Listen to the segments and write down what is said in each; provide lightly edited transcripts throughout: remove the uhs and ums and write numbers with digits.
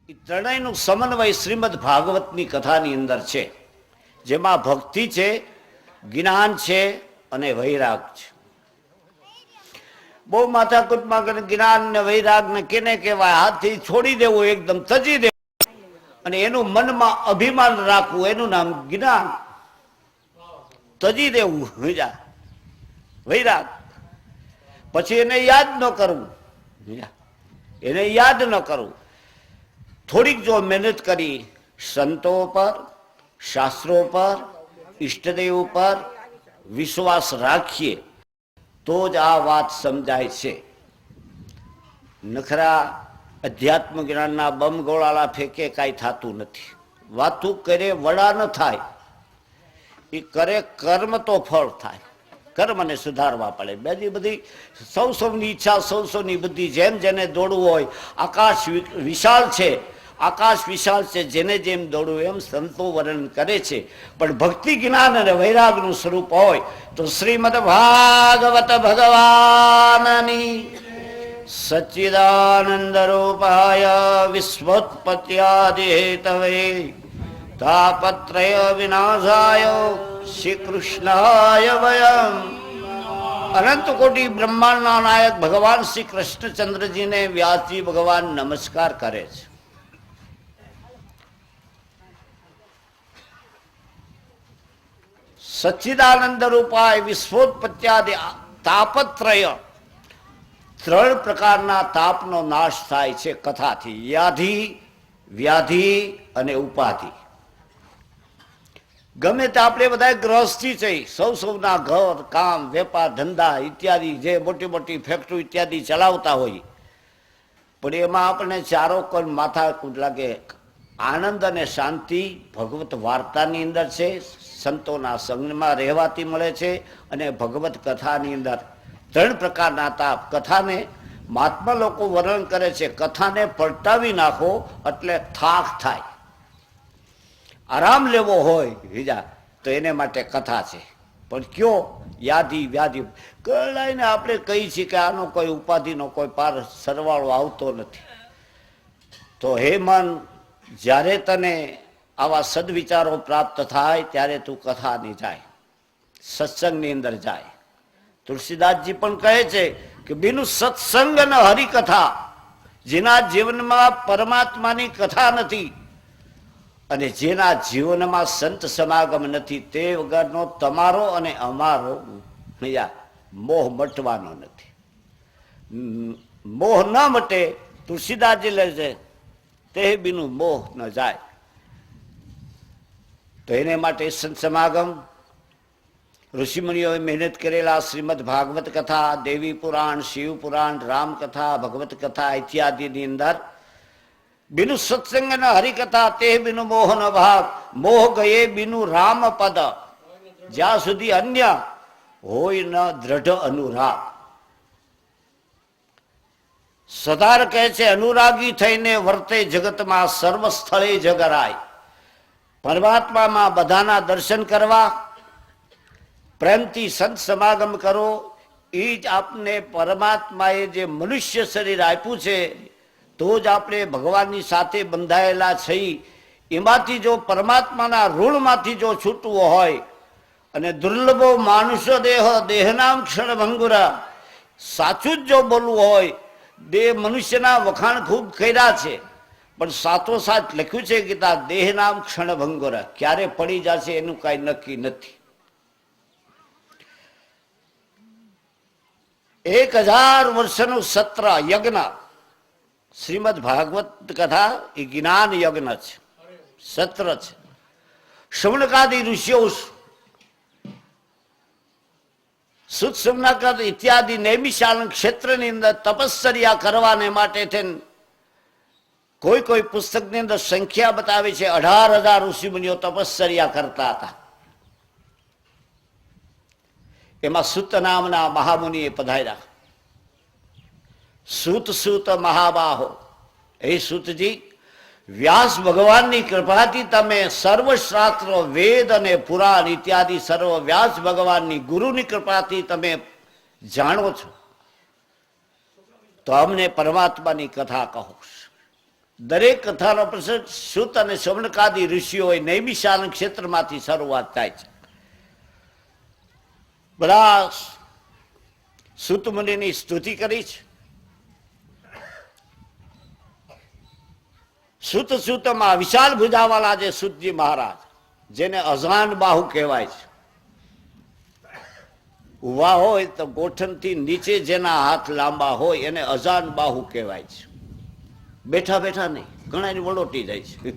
એ ત્રણેયનું સમન્વય શ્રીમદ ભાગવતની કથાની અંદર છે, જેમાં ભક્તિ છે, જ્ઞાન છે અને વૈરાગ છે. બહુ માથાકૂટમાં કરીને જ્ઞાન ને વૈરાગ ને કેને કહેવાય, હાથથી છોડી દેવું, એકદમ તજી દેવું અને એનું મનમાં અભિમાન રાખવું, એનું નામ જ્ઞાન. તજી દેવું વૈરાગ. પછી એને યાદ ન કરવું, એને યાદ ન કરવું. થોડીક જો મહેનત કરી સંતો પર, શાસ્ત્રો પર, ઈષ્ટદેવ પર વિશ્વાસ રાખીએ તો જ આ વાત સમજાય છે. નખરા અધ્યાત્મ જ્ઞાનના બમ ગોળાલા ફેંકે કાંઈ થતું નથી. વાતું કરે વડા ન થાય, એ કરે કર્મ તો ફળ થાય. કર્મને સુધારવા પડે. બીજી બધી સૌની ઈચ્છા, સૌની બુદ્ધિ, જેમ જેને દોડવું હોય. આકાશ વિશાળ છે, આકાશ વિશાળ છે, જેને જેમ દોડવું એમ સંતો વર્ણન કરે છે. પણ ભક્તિ, જ્ઞાન અને વૈરાગનું સ્વરૂપ હોય તો શ્રીમદ ભાગવત ભગવાનની સચ્ચિદાનંદ રૂપાય વિશ્વોત્પત્યાદિ હેતવે તાપત્રય વિનાશાય શ્રી કૃષ્ણાય વયમ. અનંત કોટી બ્રહ્માંડના નાયક ભગવાન શ્રી કૃષ્ણચંદ્રજીને વ્યાસજી ભગવાન નમસ્કાર કરે છે. સચ્ચિદાનંદ રૂપાય વિશ્વોત્પત્યાદિ તાપત્રય, ત્રણ પ્રકારના તાપનો નાશ થાય છે કથાથી: યાધિ, વ્યાધિ અને ઉપાધિ. ગમે તે આપણે બધા ગ્રહસ્થી છે, સૌના ઘર, કામ, વેપાર, ધંધા ઇત્યાદિ, જે મોટી મોટી ફેક્ટરી ઇત્યાદિ ચલાવતા હોય, પણ એમાં આપણને ચારો કોઈ માથાકૂટ લાગે. આનંદ અને શાંતિ ભગવત વાર્તાની અંદર છે, સંતોના સંગમાં રહેવાથી મળે છે. અને ભગવત કથાની અંદર ત્રણ પ્રકારના તાપ. કથાને મહાત્મા લોકો વર્ણન કરે છે, કથાને પલટાવી નાખો એટલે થાક થાય. આરામ લેવો હોય બીજા તો એને માટે કથા છે. પણ કયો યાદી વ્યાધિ કલાઈને આપણે કહી છીએ કે આનો કોઈ ઉપાધિનો કોઈ પાર સરવાળો આવતો નથી. તો હે મન, જ્યારે તને આવા સદવિચારો પ્રાપ્ત થાય ત્યારે તું કથાની જાય, સત્સંગની અંદર જાય. તુલસીદાસજી પણ કહે છે કે બિનુ સત્સંગ અને હરિકથા, જેના જીવનમાં પરમાત્માની કથા નથી અને જેના જીવનમાં સંત સમાગમ નથી, તે વગરનો તમારો અને અમારો મોહ મટવાનો નથી. મોહ ન મટે, તુલસીદાસજી લે છે, તે બિનુ મોહ ન જાય. તો એને માટે સંત સમાગમ, ઋષિમુનિઓએ મહેનત કરેલા શ્રીમદ ભાગવત કથા, દેવી પુરાણ, શિવ પુરાણ, રામકથા, ભગવત કથા ઇત્યાદિની અંદર બિનુ સત્સંગ અને હરિકથા તે બિનુ મોહન ભાગ, મોહ ગયે બિનુ રામ પદ, જ્યાં સુધી અન્ય હોય ન દ્રઢ અનુરાગ. સદાર કહે છે, અનુરાગી થઈને વર્તે જગતમાં, સર્વ સ્થળે જગરાય. પરમાત્મામાં બધાના દર્શન કરવા, પ્રેમથી સંત સમાગમ કરો. એ જ આપને પરમાત્માએ જે મનુષ્ય શરીર આપ્યું છે, તો જ આપણે ભગવાનની સાથે બંધાયેલા છીએ. એમાંથી જો પરમાત્માના ઋણમાંથી જો છૂટવું હોય અને દુર્લભો માનુષ દેહ દેહનામ ક્ષણ ભંગુરા, સાચું જ જો બોલવું હોય, દેહ મનુષ્યના વખાણ ખૂબ કર્યા છે, પણ સાથોસાથ લખ્યું છે કે દેહનામ ક્ષણ ભંગુરા, ક્યારે પડી જશે એનું કાંઈ નક્કી નથી. 1000 વર્ષનું સત્ર યજ્ઞ, શ્રીમદ ભાગવત કથા એ જ્ઞાન યજ્ઞ છે, સત્ર છે. શૌનકાદિ ઋષિઓ સુત સોમનાથ ઇત્યાદિ નૈમિષારણ ક્ષેત્રની અંદર તપશ્ચર્યા કરવાને માટે થઈને કોઈ પુસ્તકની અંદર સંખ્યા બતાવે છે 18,000 ઋષિમુનિઓ તપશ્ચર્યા કરતા હતા. એમાં સૂત નામના મહામુનિએ પધાર્યા. સૂત મહાબાહો, હે સૂતજી, વ્યાસ ભગવાનની કૃપાથી તમે સર્વશાસ્ત્ર, વેદ અને પુરાણ ઇત્યાદિ સર્વ વ્યાસ ભગવાનની ગુરુની કૃપાથી તમે જાણો છો, તો અમને પરમાત્માની કથા કહો. દરેક કથાનો પ્રસંગ સુત અને શૌનકાદી ઋષિઓએ નૈમિષારણ્ય ક્ષેત્રમાંથી શરૂઆત થાય છે. બધા સુત મુનિની સ્તુતિ કરી છે. સુતમાં વિશાળ ભુજાવાળા જે સુતજી મહારાજ, જેને અજાન બાહુ કહેવાય છે, ઉભા હોય તો ગોઠણથી નીચે જેના હાથ લાંબા હોય એને અજાન બાહુ કહેવાય છે. બેઠા બેઠા નહીં, ઘણા વલોટી જાય છે,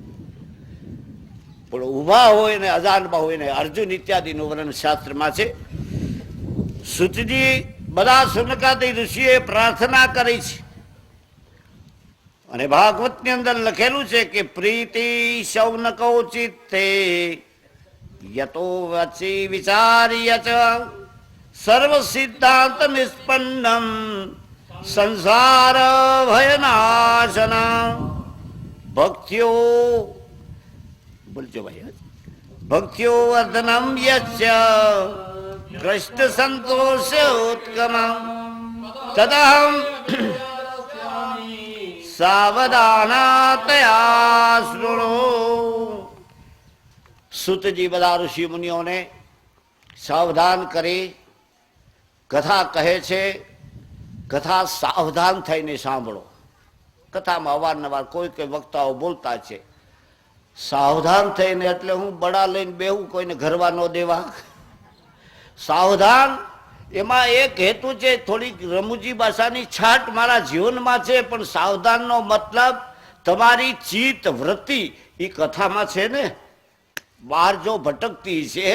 પણ ઉભા હોય ને અજાન બાહુ એને અર્જુન ઇત્યાદિનું વર્ણન શાસ્ત્રમાં છે. સુતજી બધા શૌનકાદી ઋષિએ પ્રાર્થના કરી છે અને ભાગવતની અંદર લખેલું છે કે પ્રીતિ શૌનકો ચિત્તે યતો વચી વિચાર્ય ચ સર્વ સિદ્ધાંત નિષ્પન્નમ સંસાર ભયનાશન ભક્ત્યો બોલજો ભાઈ ભક્ત્યો વર્ધનમ યસ્ય કૃષ્ણ સંતોષ ઉત્કમ તદહમ સાવધાનતયા શૃણુ. સુતજી બધા ઋષિ મુનિઓને સાવધાન કરી કથા કહે છે. કથા સાવધાન થઈને સાંભળો. કથામાં અવારનવાર કોઈ કોઈ વક્તાઓ બોલતા છે, સાવધાન થઈને એટલે હું બડા લઈને બેહું, કોઈને ઘરવા ન દેવા. સાવધાન એમાં એક હેતુ છે, થોડીક રમૂજી ભાષાની છાટ મારા જીવનમાં છે, પણ સાવધાનનો મતલબ તમારી ચિત્ત વૃત્તિ એ કથામાં છે ને, બહાર જો ભટકતી છે,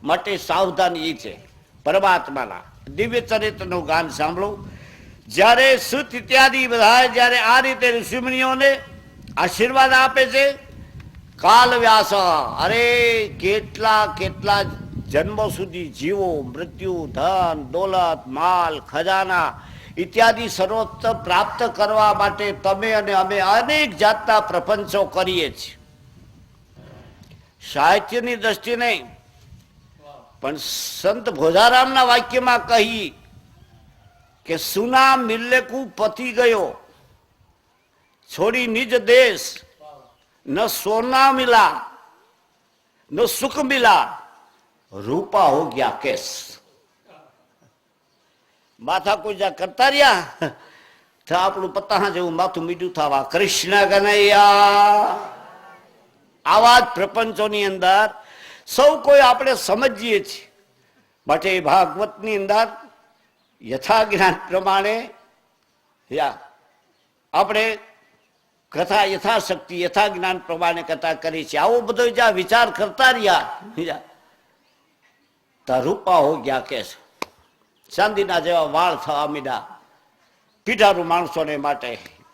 માટે સાવધાની છે. પરમાત્માના દિવ્ય ચરિત્રનું ગાન સાંભળો. જ્યારે સુત ઇત્યાદિ બધા જ્યારે આ રીતે ઋષિમુનિઓને આશીર્વાદ આપે છે, કાલ વ્યાસ અરે કેટલા કેટલા જન્મો સુધી જીવો, મૃત્યુ, ધન, દોલત, માલ, ખજાના ઇત્યાદિ સર્વોત્તમ પ્રાપ્ત કરવા માટે તમે અને અમે અનેક જાતના પ્રપંચો કરીએ છીએ. સાહિત્યની દ્રષ્ટિ નહીં, પણ સંત ભોજારામના વાક્યમાં કહી કે સુના મિલ્લેકુ પતી ગયો, છોડી નિજ દેશ, ન સોના મિલા ન સુખ મિલા, રૂપા હો ગયા કેસ. માથા પૂજા કરતા રહ્યા તો આપણું પત્તા જેવું માથું મીઠું થવા. કૃષ્ણ કનૈયા. આવા જ પ્રપંચોની અંદર સૌ કોઈ આપણે સમજીએ છીએ, માટે ભાગવતની અંદર યથા જ્ઞાન પ્રમાણે આપણે કથા યથાશક્તિ યથા જ્ઞાન પ્રમાણે કથા કરી છે. આવો બધો જ્યાં વિચાર કરતા રહ્યા રૂપા હો ગયા કે ચાંદીના જેવા વાળ થવા મીડા. પીઠારું માણસોને માટે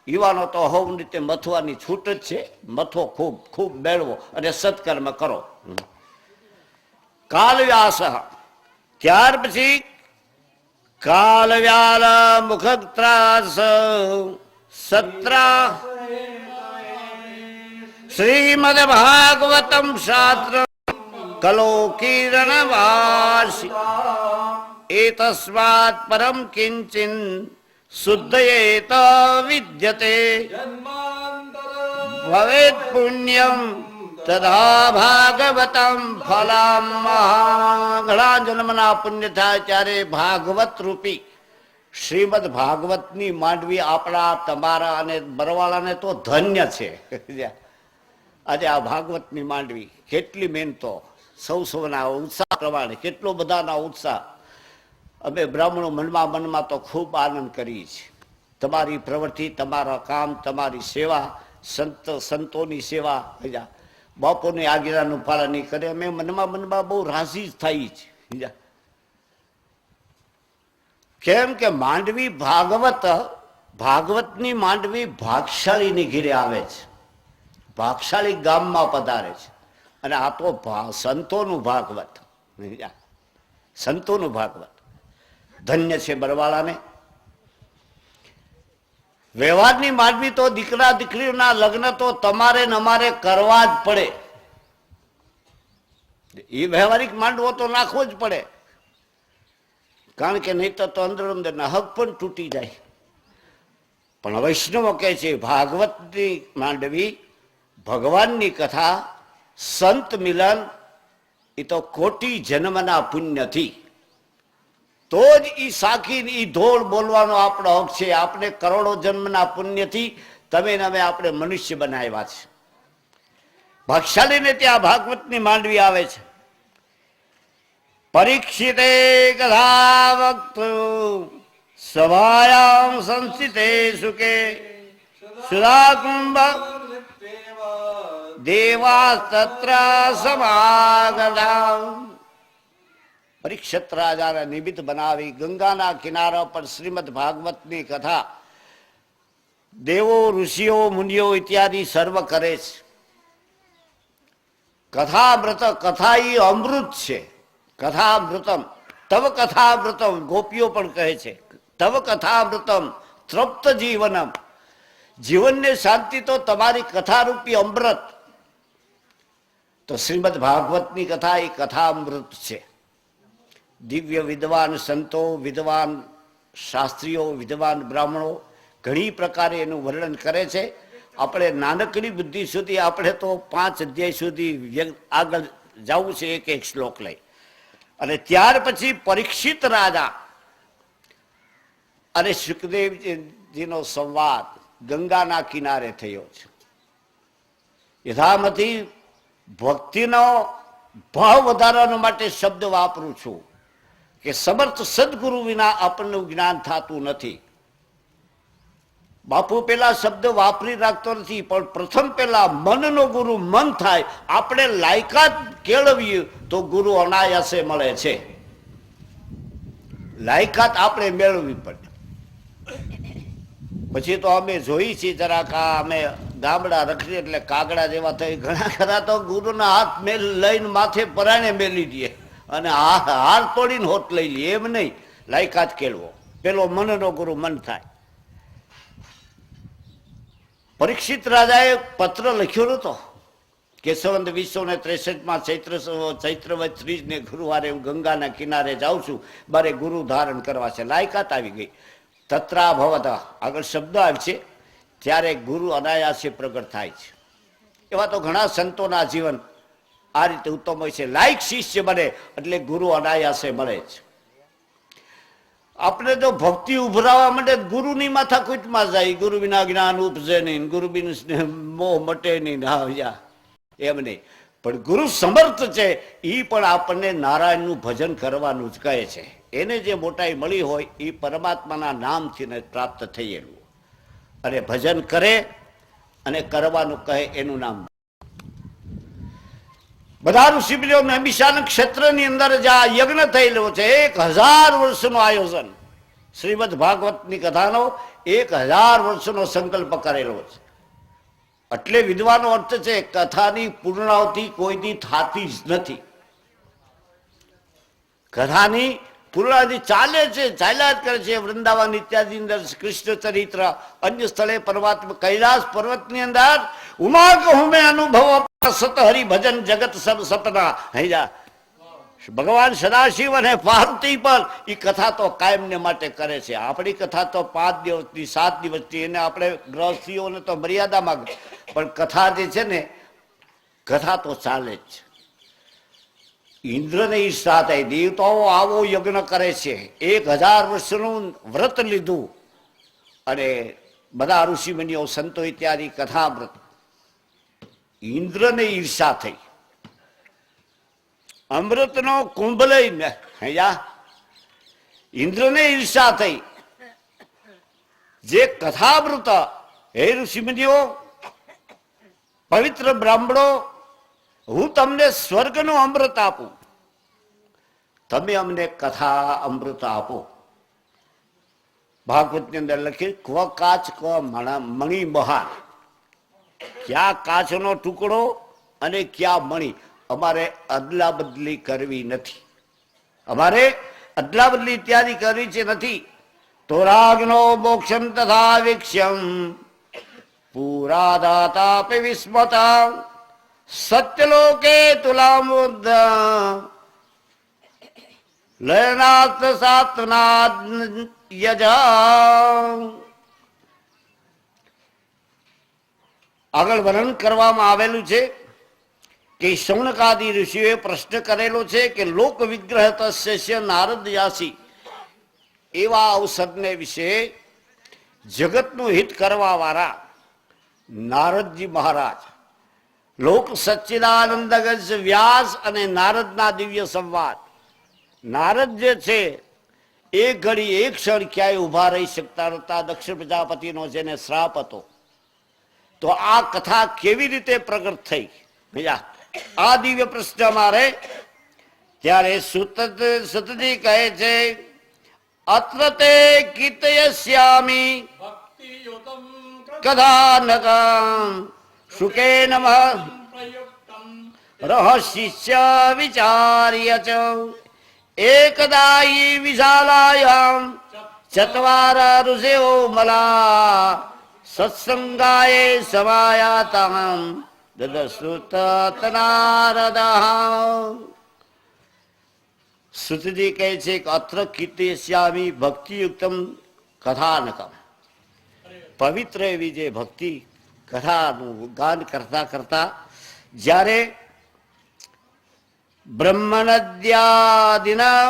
યુવાનો તો હોવ રીતે મથવાની છૂટ જ છે. મથો ખૂબ ખૂબ મેળવો અને સત્કર્મ કરો. કાલવ્યાસ, ત્યાર પછી કાલવ્યાલ મુખત્રાસ સત્રા શ્રીમદ ભાગવતમ શાસ્ત્ર કલો કિરણ વાસી એતસ્માત પરમ કિંચિન શુદ્ધયેત વિદ્યતે ભવેત પુણ્યમ તથા ભાગવતમ ફલમ. ઘણા જન્મના પુણ્ય થાય ત્યારે ભાગવત રૂપી શ્રીમદ ભાગવતની માંડવી આપણા તમારા અને બરવાળાને તો ધન્ય છે. આજે આ ભાગવતની માંડવી કેટલી મહેનતો, સૌના ઉત્સાહ પ્રમાણે કેટલો બધાના ઉત્સાહ. અમે બ્રાહ્મણો મનમાં તો ખૂબ આનંદ કરીએ છીએ. તમારી પ્રવૃત્તિ, તમારા કામ, તમારી સેવા, સંતોની સેવા, બાપોની આજ્ઞાનું પાલન કરે. અમે મનમાં બહુ રાજી થઈ છે. કેમ કે માંડવી ભાગવતની માંડવી ભાગશાળીની ઘીરે આવે છે, ભાગશાળી ગામમાં પધારે છે. અને આ તો સંતોનું ભાગવત, સંતોનું ભાગવત. ધન્ય છે બરવાળાને. વ્યવહારની માંડવી તો દીકરા દીકરીઓના લગ્ન તો તમારે ને અમારે કરવા જ પડે. એ વ્યવહારિક માંડવો તો નાખવો જ પડે, કારણ કે નહીં તો અંદર અંદરના હક પણ તૂટી જાય. પણ વૈષ્ણવો કહે છે ભાગવતની માંડવી, ભગવાનની કથા, સંત મિલન, એ તો કોટી જન્મના પુણ્યથી તો જ ઈ સાખી ઈ ધોળ બોલવાનો આપણો હક છે. આપણે કરોડો જન્મના પુણ્યથી તમે ને અમે આપણે મનુષ્ય બનાવ્યા છે. ભાગશાળીને ત્યાં ભાગવતની માંડવી આવે છે. પરીક્ષિતે કથા વક્તુ સભાયામ સંસ્થિતે સુકે સુધાકુંભ દેવા તત્ર સમાગતા. પરીક્ષિત રાજાને નિમિત્ત બનાવી ગંગાના કિનારા પર શ્રીમદ ભાગવતની કથા દેવો, ઋષિઓ, મુનિઓ ઇત્યાદિ સર્વ કરે છે. કથામૃત, કથા ઈ અમૃત છે. કથામૃતમ તવ કથામૃતમ, ગોપીઓ પણ કહે છે તવ કથામૃતમ તૃપ્ત જીવનમ. જીવનને શાંતિ તો તમારી કથારૂપી અમૃત. તો શ્રીમદ ભાગવતની કથા એ કથામૃત છે. દિવ્ય વિદ્વાન સંતો, વિદ્વાન શાસ્ત્રીઓ, વિદ્વાન બ્રાહ્મણો ઘણી પ્રકારે એનું વર્ણન કરે છે. આપણે નાનકડી બુદ્ધિ સુધી આપણે તો 5 અધ્યાય સુધી આગળ જવું છે, એક એક શ્લોક લઈ. અને ત્યાર પછી પરીક્ષિત રાજા અને સુખદેવજીનો સંવાદ ગંગાના કિનારે થયો છે. યથામતી ભક્તિનો ભાવ વધારવા માટે શબ્દ વાપરું છું કે સમર્થ સદગુરુ વિના આપણને જ્ઞાન થતું નથી. બાપુ પેલા શબ્દ વાપરી રાખતો નથી, પણ પ્રથમ પેલા મનનો ગુરુ મન થાય. આપણે લાયકાત કેળવીએ તો ગુરુ અનાયાસે મળે છે. લાયકાત આપણે મેળવવી પડે. પછી તો અમે જોઈ છીએ જરાક અમે ગામડા રખડી એટલે કાગડા જેવા થઈ. ઘણા ખરા તો ગુરુના હાથ લઈને માથે પરાણે મેલી દે અને હાર તોડીને હોત લઈ લે. એમ નહીં, લાયકાત કેળવો. પેલો મનનો ગુરુ મન થાય. પરીક્ષિત રાજાએ પત્ર લખ્યો નતો કે સંવંત 263 ચૈત્રવદ 30 ગુરુવારે હું ગંગાના કિનારે જાઉં છું, મારે ગુરુ ધારણ કરવા છે. લાયકાત આવી ગઈ. તત્રા ભવતા આગળ શબ્દ આવે છે ત્યારે ગુરુ અનાયાસે પ્રગટ થાય છે. એવા તો ઘણા સંતોના જીવન આ રીતે ઉત્તમ હોય છે. લાયક શિષ્ય બને એટલે ગુરુ અનાયાસે મળે છે. આપણે તો ભક્તિ ઉભરાવા માટે ગુરુની માથાકૂટમાં જાય. ગુરુ વિના જ્ઞાન ઉપજે નહીં, ગુરુ બિન મોહ મટે નહીં. એમ નહીં, પણ ગુરુ સમર્થ છે એ પણ આપણને નારાયણનું ભજન કરવાનું જ કહે છે. એને જે મોટાઈ મળી હોય એ પરમાત્માના નામથી પ્રાપ્ત થયેલું. અને ભજન કરે અને કરવાનું કહે એનું નામ. બધા ઋષિમુનિઓ નૈમિષારણ્ય ક્ષેત્રની અંદર જે આ યજ્ઞ થયેલો છે, 1000 વર્ષનું આયોજન. શ્રીમદ ભાગવતની કથાનો 1000 વર્ષનો સંકલ્પ કરેલો છે. એટલે વિદ્વાનો અર્થ છે કથાની પૂર્ણાવતિ કોઈની થાતી જ નથી. કથાની પૂર્ણાવતિ ચાલે છે, ચાલ્યા જ કરે છે. વૃંદાવન ઇત્યાદિ અંદર કૃષ્ણ ચરિત્ર, અન્ય સ્થળે પરમાત્મા કૈલાસ પર્વતની અંદર ઉમા કહું મેં અનુભવ સત હરિ ભજન જગત સબ સપના. હૈયા ભગવાન સદાશિવ અને પાર્વતી પર એ કથા તો કાયમને માટે કરે છે. આપણી કથા તો 5 દિવસની 7 દિવસની, એને આપણે ગ્રહસ્થીઓને તો મર્યાદામાં, પણ કથા જે છે ને, કથા તો ચાલે જ છે. ઇન્દ્રને ઈર્ષા થઈ, દેવતાઓ આવો યજ્ઞ કરે છે. 1000 વર્ષનું વ્રત લીધું અને બધા ઋષિમુનિઓ સંતો ઇત્યાદિ કથાવ્રત. ઇન્દ્રને ઈર્ષા થઈ, અમૃતનો કુંભ લઈને ઇન્દ્રને ઈર્ષા થઈ. જે કથામૃત, હે ઋષિમુનિઓ, પવિત્ર બ્રાહ્મણો, હું તમને સ્વર્ગનું અમૃત આપું, તમે અમને કથા અમૃત આપો. ભાગવતની અંદર લખી ક્વ કાચ ક્વ મણિ બહાર. ક્યાં કાચનો ટુકડો અને ક્યાં મણિ. અમારે અદલા બદલી કરવી નથી. અમારે અદલા બદલી ઇત્યાદિ કરવી છે નથી. તો રાગનો મોક્ષમ તથા વિક્ષ્યમ પૂરા દાતા વિસ્મતા સત્યલોકે તુલામુદ્દ લયનાથ સાત્ના યજા. આગળ વર્ણન કરવામાં આવેલું છે કે શૌનકાદિ ઋષિઓએ પ્રશ્ન કરેલો છે કે લોક વિગ્રહ તસ્ય નારદ યાસી, એવા અવસરને વિશે જગતનું હિત કરવા વાળા નારદજી મહારાજ, લોક સચ્ચિદાનંદ વ્યાસ અને નારદના દિવ્ય સંવાદ. નારદ જે છે એક ઘડી એક ક્ષણ ક્યાંય ઉભા રહી શકતા નહોતા. દક્ષ પ્રજાપતિનો જેને શ્રાપ હતો. તો આ કથા કેવી રીતે પ્રગટ થઈ ભૈયા, આ દિવ્ય પ્રશ્ન મારે. ત્યારે સુતજી કહે છે, અત્ર તે કીર્તયસ્યામિ કથાનકં શુકે નમઃ રહસ્ય વિચાર્ય ચ એકદાયી વિશાલાયામ ચત્વાર ઋષયો મલા સત્સંગાય સમાયાતામ દદસુતનારદઃ. સુતજી કહે છે કે અત્ર કીર્તયસ્યામિ ભક્તિયુક્તમ કથાનકમ, પવિત્ર એવી જે ભક્તિ કથાનું ગાન કરતા કરતા જ્યારે બ્રહ્મનદ્યાદિના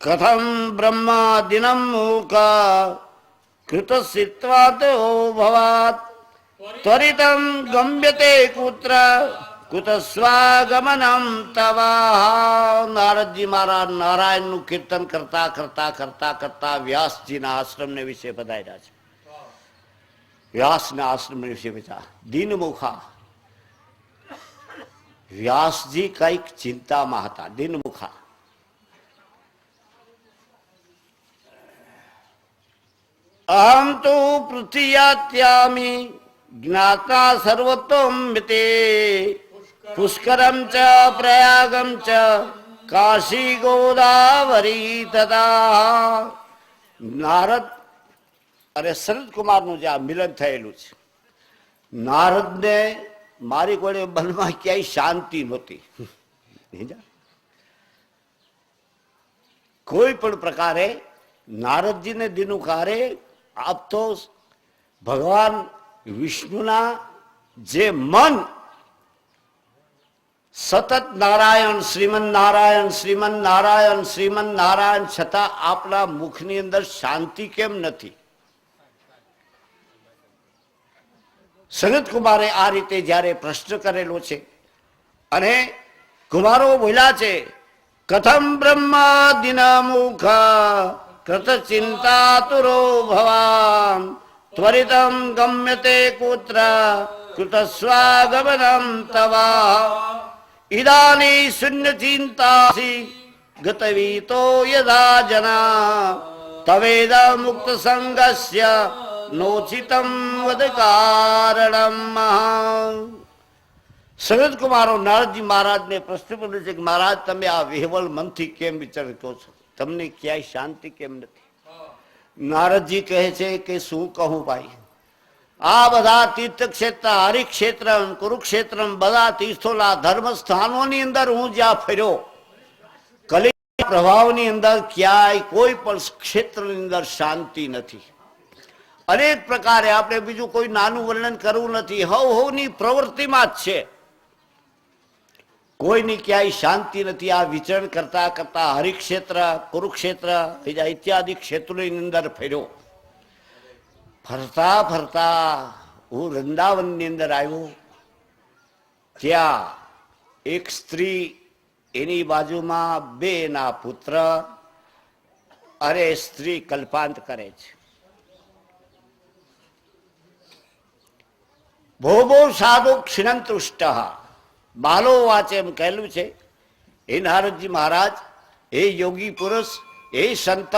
કથમ બ્રહ્માદિનમ મૂક કૃતસિત્વાત ભવાત ત્વરિતમ ગમ્યતે કુત્ર કુતસ્વાગમનમ તવા. નારદજી મહારાજ નારાયણનું કીર્તન કરતા કરતા કરતા કરતા વ્યાસજીના આશ્રમને વિશે પધાર્યા છે. વ્યાસના આશ્રમ વિશે બધા દિનમુખા. વ્યાસજી કઈક ચિંતામાં હતા, દિનમુખા. અહમ તો પૃથ્વીયાત્યામિ જ્ઞાતા સર્વતોમ મિતે પુષ્કરમ ચ પ્રયાગમ ચ કાશી ગોદાવરી તથા. નારદ અને સનત કુમારનું જે આ મિલન થયેલું છે, નારદને મારી કોઈને મનમાં ક્યાંય શાંતિ નહોતી. કોઈ પણ પ્રકારે નારદજીને દિનુકારે આપતો ભગવાન વિષ્ણુના જે મન સતત નારાયણ શ્રીમન નારાયણ શ્રીમન નારાયણ શ્રીમન નારાયણ છતાં આપણા મુખની અંદર શાંતિ કેમ નથી? સનત કુમારે આ રીતે જયારે પ્રશ્ન કરેલો છે અને કુમારો બોલ્યા છે, કથમ બ્રહ્માદિન મુખ કૃત ચિંતાતુરો ભવામ ત્વરિતમ ગમ્યતે કુત્ર કૃત સ્વાગમનમ તવા. ઇદાની શૂન્ય ચિંતાસી ગતવીતો યદા જના તવેદ મુક્ત સંગસ્ય નોચિતમ વદ કારણમ. સનત કુમારો નારદજી મહારાજને પ્રશ્ન પૂછે છે કે મહારાજ, તમે આ વિહવલ મનથી કેમ વિચાર કરો છો? તમને ક્યાંય શાંતિ કેમ નથી? નારદજી કહે છે કે શું કહું ભાઈ, આ બધા તીર્થક્ષેત્ર, હરિક્ષેત્ર, કુરુક્ષેત્ર, બધા તીર્થોના ધર્મ સ્થાનોની અંદર હું જ્યાં ફર્યો, કલી પ્રભાવની અંદર ક્યાંય કોઈ પણ ક્ષેત્રની અંદર શાંતિ નથી. અનેક પ્રકારે આપણે બીજું કોઈ નાનું વર્ણન કરવું નથી, હવની પ્રવૃત્તિમાં જ છે, કોઈની ક્યાંય શાંતિ નથી. આ વિચરણ કરતા કરતા હરિક્ષેત્ર, કુરુક્ષેત્ર બીજા ઇત્યાદિ ક્ષેત્રોની અંદર ફર્યો. ફરતા ફરતા હું વૃંદાવનની અંદર આવ્યો. ત્યાં એક સ્ત્રી, એની બાજુમાં બે એના પુત્ર, અરે સ્ત્રી કલ્પાંત કરે છે. ભોગો સાધુ ક્ષિણંતુષ્ટ બાલો વાચે એમ કહેલું છે. એ નારદજી મહારાજ, એ યોગી પુરુષ, એ સંત,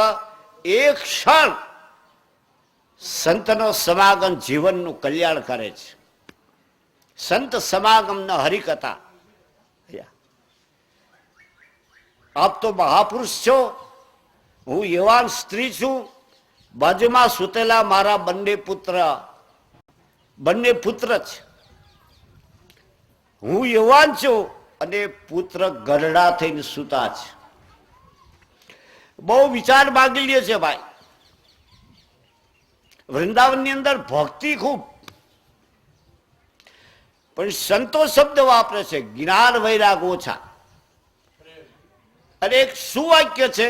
એક ક્ષણ સંતનો સમાગમ જીવનનું કલ્યાણ કરે છે. સંત સમાગમ ન હરિકથા. આપ તો મહાપુરુષ છો, હું યુવાન સ્ત્રી છું, બાજુમાં સુતેલા મારા બંને પુત્ર છે. હું યુવાન છું અને પુત્ર ગરડા થઈને સૂતા છે. બહુ વિચાર માગી લે છે ભાઈ. વૃંદાવનની અંદર ભક્તિ ખૂબ, પણ સંતો શબ્દ વાપરે છે જ્ઞાન વૈરાગ ઓછા. અને એક સુવાક્ય છે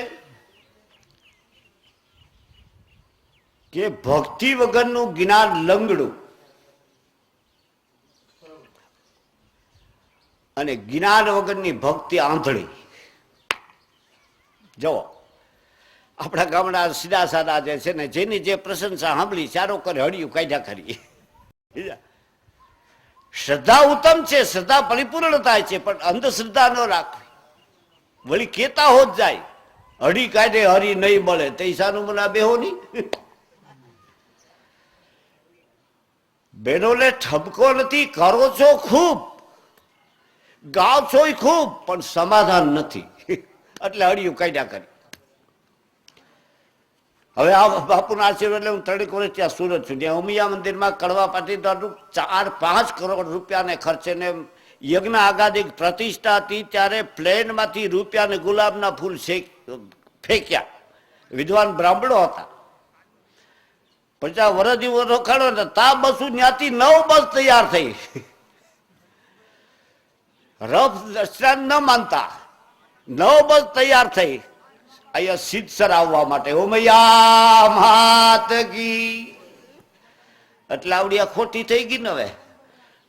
કે ભક્તિ વગરનું જ્ઞાન લંગડું અને જ્ઞાન વગરની ભક્તિ આંધળી. જો આપણા ગામડા સીધા સાદા જે છે ને જેની જે પ્રશંસા સાંભળી ચારો કરે હળિયું કાઢ્યા કરી. શ્રદ્ધા ઉત્તમ છે, શ્રદ્ધા પરિપૂર્ણ થાય છે, પણ અંધશ્રદ્ધા ન રાખવી. વળી કેતા હોત જાય હળી કાઢે હરી નહીં મળે તૈસાનું મને બેહો નહીં. બેનોને ઠપકો નથી, કરો છો ખૂબ, ગાવ છો ખૂબ, પણ સમાધાન નથી એટલે હળિયું કાઢ્યા કરી. હવે આ બાપુના આશીર્વાદ એટલે હું 3 વર્ષ ત્યાં સુરત છું, ત્યાં ઉમિયા મંદિરમાં કડવા પાટી 4-5 કરોડ રૂપિયાને ખર્ચે ને યજ્ઞ આગાદી પ્રતિષ્ઠા હતી ત્યારે પ્લેનમાંથી રૂપિયાને ગુલાબના ફૂલ ફેંક્યા. વિદ્વાન બ્રાહ્મણો હતા. 50 વર્ષથી રોકાણો ને તા બસું ત્યાંથી 9 બસ તૈયાર થઈ. રફ દર્શન ન માનતા 9 બસ તૈયાર થઈ અહીંયા સિદ્ધસર આવવા માટે. ઉમૈયા માત કી. એટલે આવડી આ ખોટી થઈ ગઈ ને હવે.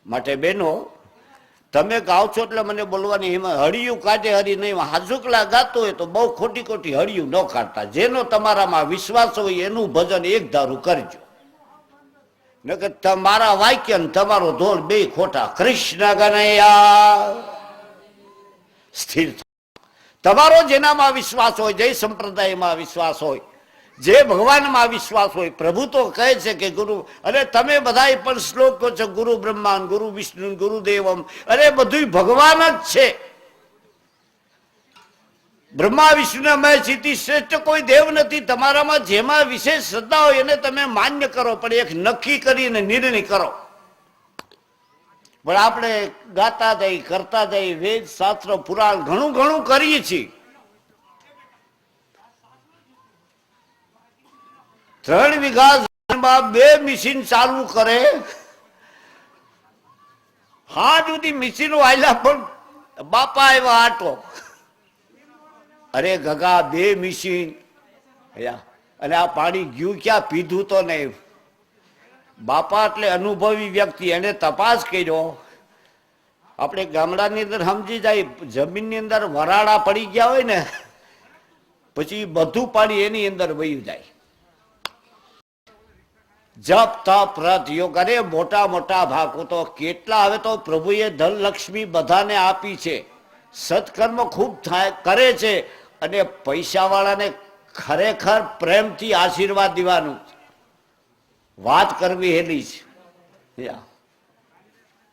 માટે બેનો તમે ગાવ છો એટલે મને બોલવાની એમાં હળિયું કાઢે હરી નહીં. હાજુકલા ગાતો હોય તો બહુ ખોટી ખોટી હળિયું ન કાઢતા. જેનો તમારામાં વિશ્વાસ હોય એનું ભજન એક ધારું કરજો. ન કે તમારા વાક્ય ને તમારો ધોળ બે ખોટા. કૃષ્ણ કનૈયા સ્થિર. તમારો જેનામાં વિશ્વાસ હોય, જે સંપ્રદાયમાં વિશ્વાસ હોય, જે ભગવાનમાં વિશ્વાસ હોય, પ્રભુ તો કહે છે કે ગુરુ, અરે તમે બધા પણ શ્લોક છો ગુરુ બ્રહ્મા ગુરુ વિષ્ણુ ગુરુદેવમ, અરે બધું ભગવાન જ છે. બ્રહ્મા વિષ્ણુ મય સિદ્ધિ શ્રેષ્ઠ કોઈ દેવ નથી. તમારામાં જેમાં વિશેષ શ્રદ્ધા હોય એને તમે માન્ય કરો, પણ એક નક્કી કરીને નિર્ણય કરો. પણ આપણે ગાતા જઈ કરતા જઈ વેદ શાસ્ત્ર પુરાણ ઘણું ઘણું કરીએ છીએ. 3 વીઘા જમીનમાં 2 મશીન ચાલુ કરે. હા જુદી મશીનો આયલા પણ બાપા એવા આટો. અરે ગગા 2 મશીન અને આ પાણી ગયું ક્યાં, પીધું તો નહીં. બાપા એટલે અનુભવી વ્યક્તિ, એને તપાસ કર્યો. આપણે ગામડાની અંદર સમજી જાય જમીનની અંદર વરાળા પડી ગયા હોય ને પછી બધું પાણી એની અંદર વહી જાય. જપ તપ વ્રત યોગ, અરે મોટા મોટા ભાગો તો કેટલા. હવે તો પ્રભુએ ધન લક્ષ્મી બધાને આપી છે, સત્કર્મ ખૂબ કરે છે, અને પૈસાવાળાને ખરેખર પ્રેમથી આશીર્વાદ દેવાનું. વાત કરવી હેલી છે.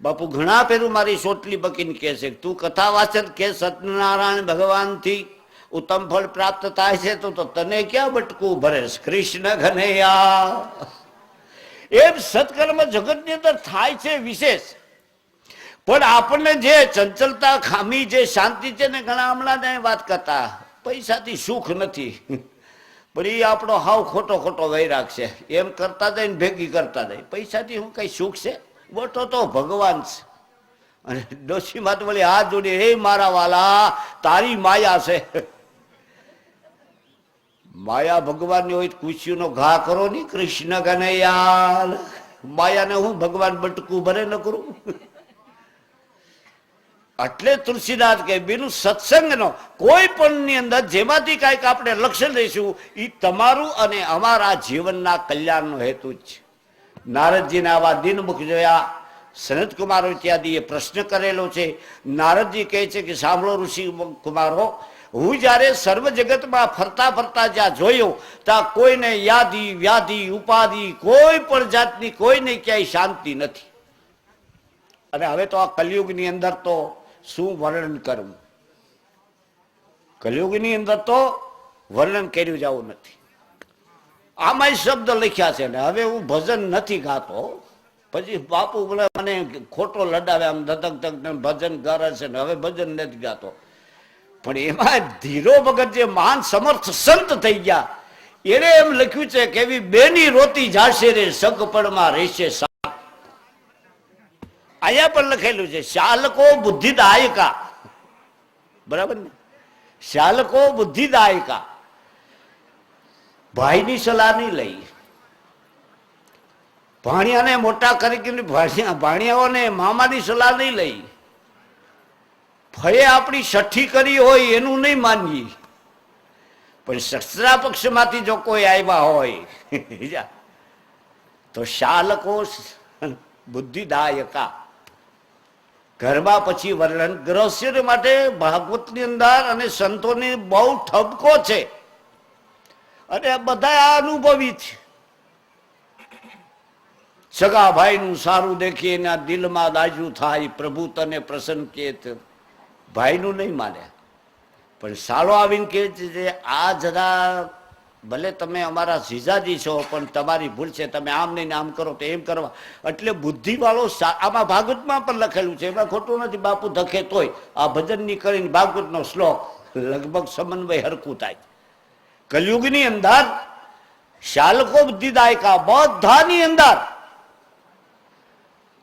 બાપુ ઘણા પેલું મારી સોટલી બકીને કહે છે તું કથા વાચન કે સત્યનારાયણ ભગવાનથી ઉત્તમ ફળ પ્રાપ્ત થાય છે તો તને ક્યાં બટકું ભરે. કૃષ્ણ ઘનૈયા. એમ સત્કર્મ જગતની અંદર થાય છે વિશેષ, પણ આપણને જે ચંચલતા ખામી જે શાંતિ છે ને, ઘણા હમણાં વાત કરતા પૈસાથી સુખ નથી, પણ એ આપણો હાવ ખોટો ખોટો વૈરાગ છે. એમ કરતા જાય ને ભેગી કરતા જાય. પૈસાથી હું કઈ સુખ છે? બોટો તો ભગવાન છે. અને ડોશીમાં તો વળી હાથ જોડે, હે મારા વાલા તારી માયા છે. માયા ભગવાનની હોય ખુશીનો ઘા કરો ની. કૃષ્ણ કનૈયા. માયાને હું ભગવાન બટકું ભરે ન કરું. એટલે તુલસીદાસ કે બીનું સત્સંગનો કોઈ પણ ની અંદર જેમાંથી કાંઈક આપણે લક્ષ્ય લઈશું એ તમારું અને અમારા જીવનના કલ્યાણનો હેતુ જ છે. નારદજીને આવા દિનમુખ જોયા. સનત કુમારો ઇત્યાદિએ પ્રશ્ન કરેલો છે. નારદજી કહે છે કે સાંભળો ઋષિ કુમારો, હું જયારે સર્વ જગતમાં ફરતા ફરતા જ્યાં જોયો ત્યાં કોઈને યાદી વ્યાધિ ઉપાધિ કોઈ પણ જાતની કોઈને ક્યાંય શાંતિ નથી. અને હવે તો આ કલયુગની અંદર તો શું વર્ણન કરવું. કલયુગની અંદર તો વર્ણન કર્યું જવું નથી. આમાં શબ્દ લખ્યા છે ને. હવે હું ભજન નથી ગાતો, પછી બાપુ મને ખોટો લડાવે આમ ધધક ધક ભજન ગારે છે ને. હવે ભજન નથી ગાતો, પણ એમાં ધીરો ભગત જે મહાન સમર્થ સંત થઈ ગયા એને એમ લખ્યું છે કે એવી બેની રોતી જાશે રે સગપણમાં રહેશે. અહીંયા પણ લખેલું છે શાલકો બુદ્ધિદાયકા, બરાબર ને? શાલકો બુદ્ધિદાયકા. ભાઈની સલાહ નહીં લઈ, ભાણિયાને મોટા કરી ભાણિયાઓને મામાની સલાહ નહીં લઈ, ભયે આપણી છઠ્ઠી કરી હોય એનું નહીં માનવી, પણ સસરા પક્ષમાંથી જો કોઈ આવ્યા હોય તો શાલકો બુદ્ધિદાયકા. ઘરમાં પછી વર્ણન ગ્રહસ્ય માટે ભાગવતની અંદર અને સંતોની બહુ ઠપકો છે, અને બધા આ અનુભવી છે. સગા ભાઈનું સારું દેખી એના દિલમાં દાજુ થાય, પ્રભુ તને પ્રસન્ન કે. ભાઈનું નહીં માને, પણ સાલો આવીને કે છે આ જરા ભલે તમે અમારા જીજાજી છો પણ તમારી ભૂલ છે, તમે આમ નહીં આમ કરો તો એમ કરવા. એટલે બુદ્ધિવાળો આમાં ભાગવતમાં પણ લખેલું છે, એમાં ખોટું નથી. બાપુ ધખે તોય આ ભજનની કરીને ભાગવતનો શ્લોક લગભગ સમન્વય હરખું થાય. કલયુગની અંદર શાલકો બુદ્ધિદાયકા બધાની અંદર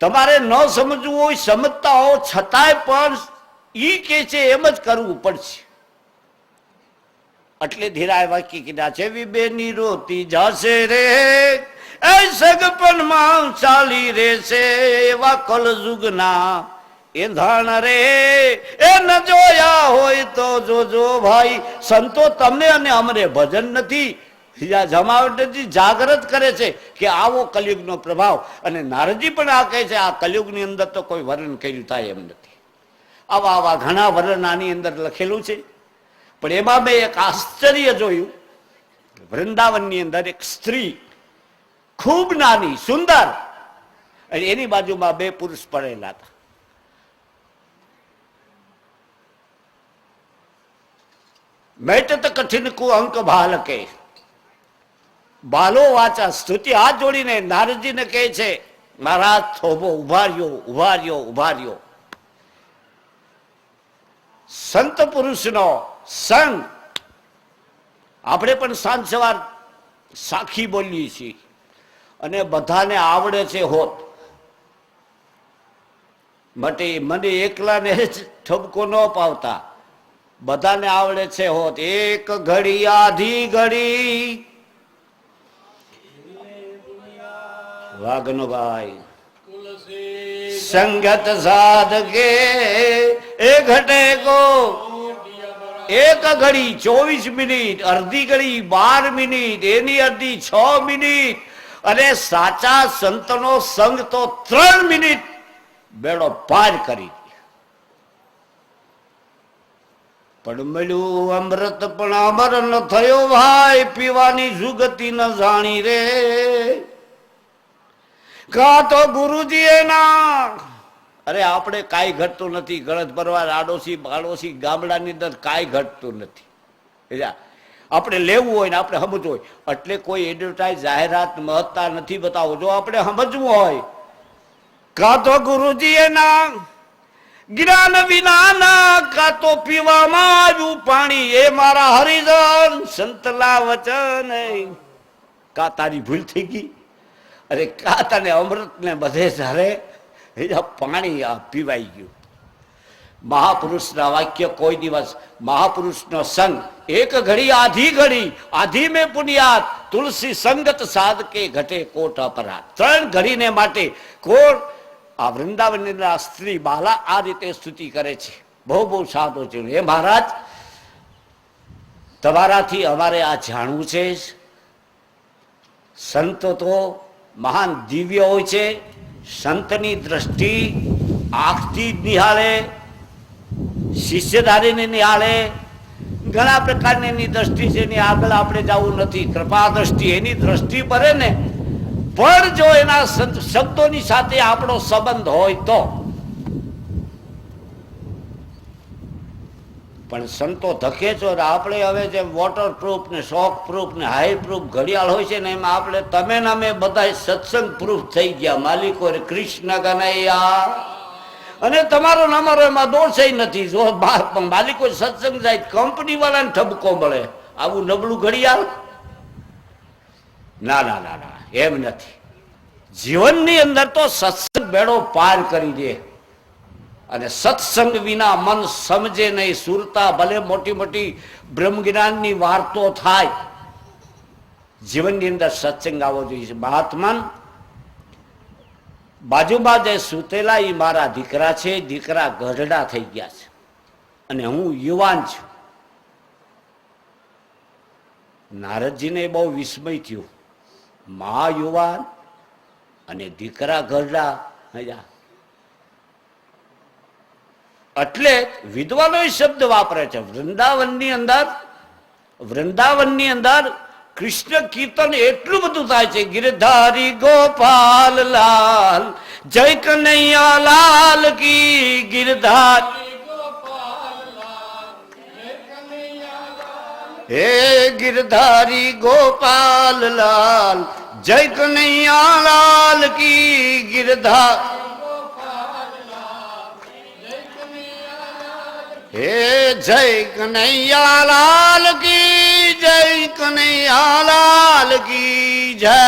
તમારે ન સમજવું હોય, સમજતા હો છતાંય પણ ઈ કે છે એમ જ કરવું પડશે. એટલે ધીરાય વાક્ય કીધા છે, વિબેની રોતી જાશે રે એ સગપનમાં ચાલી રહેશે, એવા કલયુગના એ ધાણ રે એ ન જોયા હોય તો જોજો ભાઈ. સંતો તમને અને અમને ભજન નથી, જમાવટથી જાગૃત કરે છે કે આવો કલયુગનો પ્રભાવ. અને નારદજી પણ આ કહે છે આ કલયુગની અંદર તો કોઈ વર્ણન કર્યું થાય એમ નથી. આવા આવા ઘણા વર્ણન આની અંદર લખેલું છે. પણ એમાં મેં એક આશ્ચર્ય જોયું, વૃંદાવનની અંદર એક સ્ત્રી ખૂબ નાની સુંદર, અને એની બાજુમાં બે પુરુષ પડેલા હતા. મેટત કઠિન કુ અંક ભાલકે બાલો વાચા. સ્તુતિ હાથ જોડીને નારદજીને કહે છે, મહારાજ થોભો, ઉભા રહ્યો, ઉભા રહ્યો, ઉભા રહ્યો. સંત પુરુષનો સંગ આપણે પણ સાંજ સવાર સાખી બોલીએ છીએ, અને બધાને આવડે છે હોત. માટે મને એકલાને જ ઠપકો ન પાવતા, બધાને આવડે છે હોત. એક ઘડી આધી ઘડી વાઘનો ભાઈ સંગત સાધકે એ ઘટે કો એક ઘડી 24 મિનિટ, અડધી ઘડી 12 મિનિટ, એની અડધી 6 મિનિટ, અને સાચા સંતનો સંગ તો 3 મિનિટ બેડો પાર કરી. પણ મળ્યું અમૃત પણ અમર ન થયો ભાઈ, પીવાની જુગતી ન જાણી રે. કા તો ગુરુજી એના, અરે આપણે કાંઈ ઘટતું નથી. ગળત ભરવા આડોશી બાડોશી ગામડાની અંદર કાંઈ ઘટતું નથી. આપણે લેવું હોય ને આપણે સમજવું હોય, એટલે કોઈ એડવર્ટાઇઝ જાહેરાત મહત્તા નથી બતાવો. જો આપણે સમજવું હોય, કા તો ગુરુજી એના જ્ઞાન વિનાના, કા તો પીવામાં આવ્યું પાણી એ મારા હરિજન સંતલા વચન. કા તારી ભૂલ થઈ ગઈ, અરે કા તને અમૃત ને બધે ધારે પાણી પીવાઈ ગયું. મહાપુરુષના વાક્ય કોઈ દિવસ, મહાપુરુષનો સંગ એક ઘડી આધી ઘડી, આધી મેં પુનિયાત તુલસી સંગત સાધકે ઘટે કોટ અપરાધ. 3 ઘડીને માટે કોટ. આ વૃંદાવનની સ્ત્રી બાલા આ રીતે સ્તુતિ કરે છે, બહુ બહુ સાદો છે. હે મહારાજ, તમારાથી અમારે આ જાણવું છે, સંતો તો મહાન દિવ્ય હોય છે. સંતની દ્રષ્ટિ આંખથી નિહાળે, શિષ્યધારીને નિહાળે, ઘણા પ્રકારની એની દ્રષ્ટિ છે. એની આગળ આપણે જવું નથી. કૃપા દ્રષ્ટિ એની દ્રષ્ટિ પડે ને, પણ જો એના શબ્દોની સાથે આપણો સંબંધ હોય તો. પણ સંતો ધકે છો. આપણે હવે જે વોટર પ્રૂફ ને શોક પ્રૂફ ને હાઈ પ્રૂફ ઘડિયાળ હોય છે ને, એમાં આપણે તમે ને અમે બધા સત્સંગ પ્રૂફ થઈ ગયા માલિકો. કૃષ્ણ કનૈયા. અને તમારો ને અમારો એમાં દોષ નથી. જો માલિકો સત્સંગ જાય, કંપની વાળાને ઠપકો મળે. આવું નબળું ઘડિયાળ? ના ના ના ના, એમ નથી. જીવનની અંદર તો સત્સંગ બેડો પાર કરી દે. અને સત્સંગ વિના મન સમજે નહીં. સુરતા ભલે મોટી મોટી બ્રહ્મજ્ઞાનની વાર્તો થાય, જીવનની અંદર સત્સંગ આવવો જોઈએ. મહાત્મા બાજુમાં જે સૂતેલા એ મારા દીકરા છે. દીકરા ગઢડા થઈ ગયા છે અને હું યુવાન છું. નારદજીને બહુ વિસ્મય થયું. મા યુવાન અને દીકરા ગઢડા. એટલે વિદ્વાનો શબ્દ વાપરે છે. વૃંદાવનની અંદર કૃષ્ણ કીર્તન એટલું બધું થાય છે. ગિરધારી ગોપાલ લાલ જય કનૈયા લાલ કી. ગિરધારી હે ગિરધારી ગોપાલ લાલ જય કનૈયા લાલ કી. ગિરધાર હે જય કનૈયા લાલ કી. જય કનૈયા લાલ કી. જય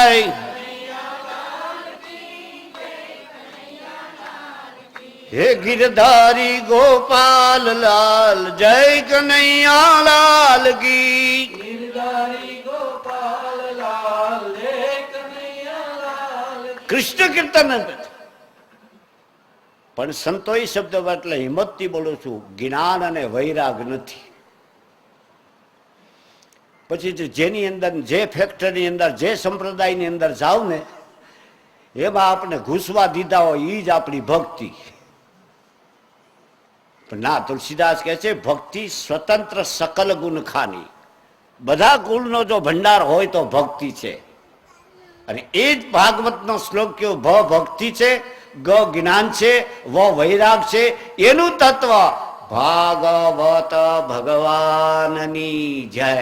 હે ગિરધારી ગોપાલ લાલ જય કનૈયા લાલ કી. કૃષ્ણ કીર્તન. પણ સંતોષ શબ્દ એટલે હિંમતથી બોલું છું, જ્ઞાન અને વૈરાગ નથી. પછી જેની અંદર, જે ફેક્ટરીની અંદર, જે સંપ્રદાયની અંદર જાવ ને, એમાં આપણે ઘૂસવા દીધા હોય એ જ આપણી ભક્તિ. ના, તુલસીદાસ કહે છે ભક્તિ સ્વતંત્ર સકલ ગુણ ખાની. બધા ગુણનો જો ભંડાર હોય તો ભક્તિ છે. અને એ જ ભાગવતનો શ્લોક કયો, ભ ભક્તિ છે, ગ જ્ઞાન છે, વ વૈરાગ છે. એનું તત્વ ભાગવત ભગવાનની જય.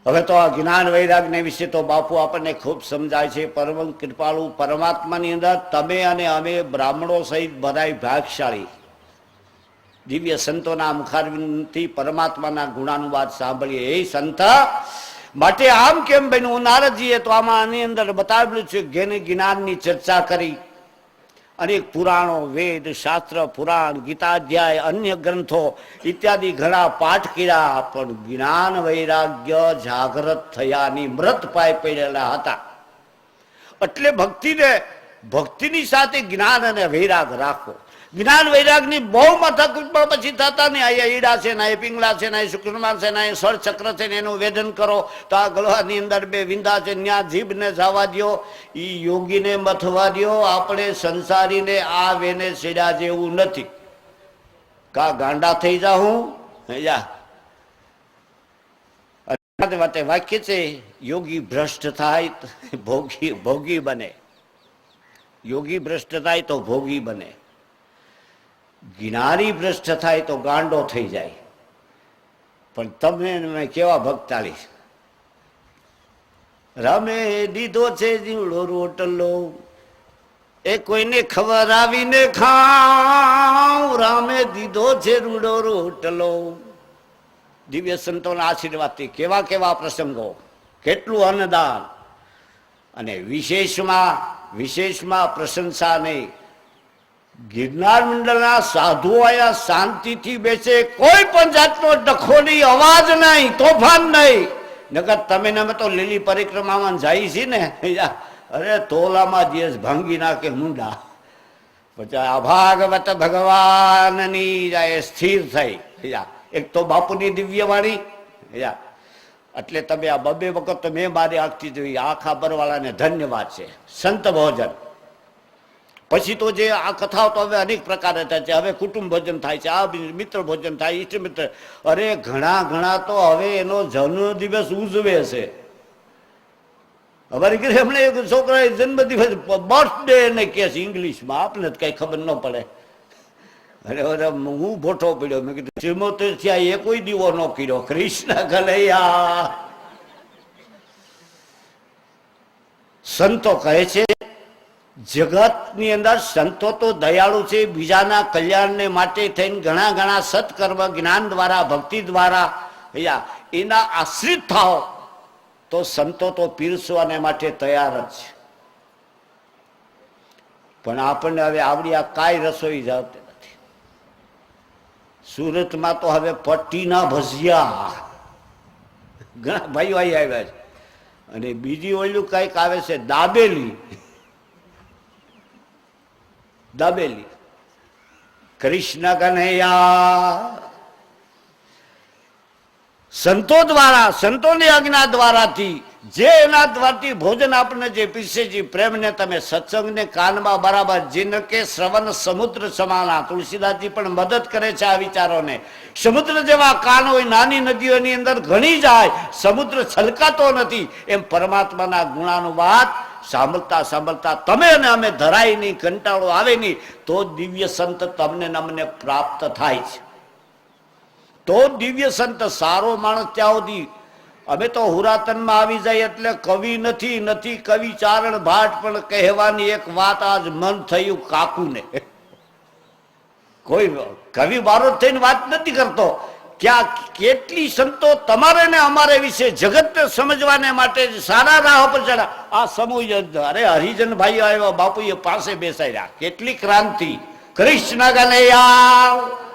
હવે તો આ જ્ઞાન વૈરાગને વિશે તો બાપુ આપણને ખૂબ સમજાય છે. પરમ કૃપાળુ પરમાત્માની અંદર તમે અને અમે બ્રાહ્મણો સહિત બધાય ભાગશાળી. દિવ્ય સંતોના મુખારવિંદથી પરમાત્માના ગુણાનુવાદ સાંભળીએ. એ સંત માટે આમ કેમ બન્યું? નારદજીએ તો આમાં આની અંદર બતાવેલું છે. જેને જ્ઞાનની ચર્ચા કરી, અનેક પુરાણો, વેદ, શાસ્ત્ર, પુરાણ, ગીતાધ્યાય, અન્ય ગ્રંથો ઇત્યાદિ ઘણા પાઠ કર્યા. પણ જ્ઞાન વૈરાગ્ય જાગૃત થયાની મૃત પાય પડેલા હતા. એટલે ભક્તિની સાથે જ્ઞાન અને વૈરાગ રાખો. જ્ઞાન વૈરાગની બહુ માથાકૂટમાં પછી થતા ને, અહીંયા ઈડા છે ને, પિંગલા છે ને, શુક્રમાન છે ને, સળ ચક્ર છે ને, એનું વેદન કરો તો આ ગળાની અંદર બે વિંધા છે, ત્યાં જીભને જવા દો, એ યોગીને મથવા દો. આપણે સંસારીને આ વેને છેડ્યા જેવું નથી. કા ગાંડા થઈ જાઉં વાતે વાક્ય છે, યોગી ભ્રષ્ટ થાય ભોગી બને. યોગી ભ્રષ્ટ થાય તો ભોગી બને. જ્ઞાની ભ્રષ્ટ થાય તો ગાંડો થઈ જાય. પણ તમને કેવા ભક્તાળી. રામે દીધો છે જીવડો રોટલો, એ કોઈને ખબર આવીને ખાવ. રામે દીધો છે રૂડો રોટલો. દિવ્ય સંતોના આશીર્વાદથી કેવા કેવા પ્રસંગો, કેટલું અન્નદાન. અને વિશેષમાં પ્રશંસા નહીં. ગિરનાર મંડળના સાધુઓ આયા શાંતિથી બેસે, કોઈ પણ જાતનો ડખો નહીં, અવાજ નહીં, તોફાન નહીં. નકર તમે ને અમે તો લીલી પરિક્રમામાં જાય છે ને, અરે તોલામાં દિવસ ભાંગી નાખે મુંડા. પછી આ ભાગવત ભગવાનની જાય સ્થિર થઈ. એક તો બાપુની દિવ્ય વાણી. એટલે તમે આ બબે વખત તો મેં મારી આખતી જોઈ. આખા બરવાળાને ધન્યવાદ છે. સંત ભોજન પછી તો જે આ કથાઓ તો હવે અનેક પ્રકારે થાય છે. હવે કુટુંબ ભોજન થાય છે, આ મિત્ર ભોજન થાય, ઈષ્ટ મિત્ર. અરે ઘણા તો હવે એનો જન્મ દિવસ ઉજવે છે. અમારી ઘરે હમણાં એક છોકરાએ જન્મદિવસ બર્થડે ને કહે છે ઇંગ્લિશમાં. આપને જ કઈ ખબર ન પડે. અરે હું ભોઠો પડ્યો. મેં કીધું 74 થયા એ કોઈ દીવો ન કર્યો. કૃષ્ણ કનૈયા. સંતો કહે છે જગતની અંદર સંતો તો દયાળુ છે. બીજાના કલ્યાણને માટે થઈને ઘણા સત્કર્મ જ્ઞાન દ્વારા, ભક્તિ દ્વારા એના આશ્રિત થાઓ તો સંતો તો પીરસવાને માટે તૈયાર જ છે. પણ આપણને હવે આવડી આ કાંઈ રસોઈ જાવતી નથી. સુરતમાં તો હવે પટ્ટીના ભજીયા ઘણા ભાઈઓ અહીં આવ્યા છે. અને બીજી ઓલું કઈક આવે છે દાબેલી. દાબેલી કૃષ્ણ કનૈયા. સંતો દ્વારા, સંતોની આજ્ઞા દ્વારાથી જે એના દ્વારથી ભોજન આપણને જે પીરસે છે, પ્રેમને તમે સત્સંગને કાનમાં બરાબર જીનકે શ્રવણ સમુદ્ર સમાના. તુલસીદાસજી પણ મદદ કરે છે આ વિચારોને. સમુદ્ર જેવા કાન હોય, નાની નદીઓની અંદર ઘણી જાય, સમુદ્ર છલકાતો નથી. એમ પરમાત્માના ગુણાનું વાત સાંભળતા સાંભળતા તમે અને અમે ધરાય નહીં, કંટાળો આવે નહીં, તો દિવ્ય સંત તમને ને અમને પ્રાપ્ત થાય છે. તો દિવ્ય સંત સારો માણસ ત્યાં સુધી. અમે તો હુરાતનમાં આવી જાય એટલે કવિ નથી કવિ ચારણ ભાટ, પણ કહેવાની એક વાત આજ મન થયું કાકુને. કોઈ કવિ બારો થઈને વાત નથી કરતો. ક્યાં કેટલી સંતો તમારે ને અમારે વિશે જગતને સમજવાને માટે સારા રાહ પર ચડા. આ સમૂહ અરે હરિજન ભાઈઓ આવ્યા, બાપુએ પાસે બેસાડ્યા. કેટલી ક્રાંતિ. કૃષ્ણ કનૈયા.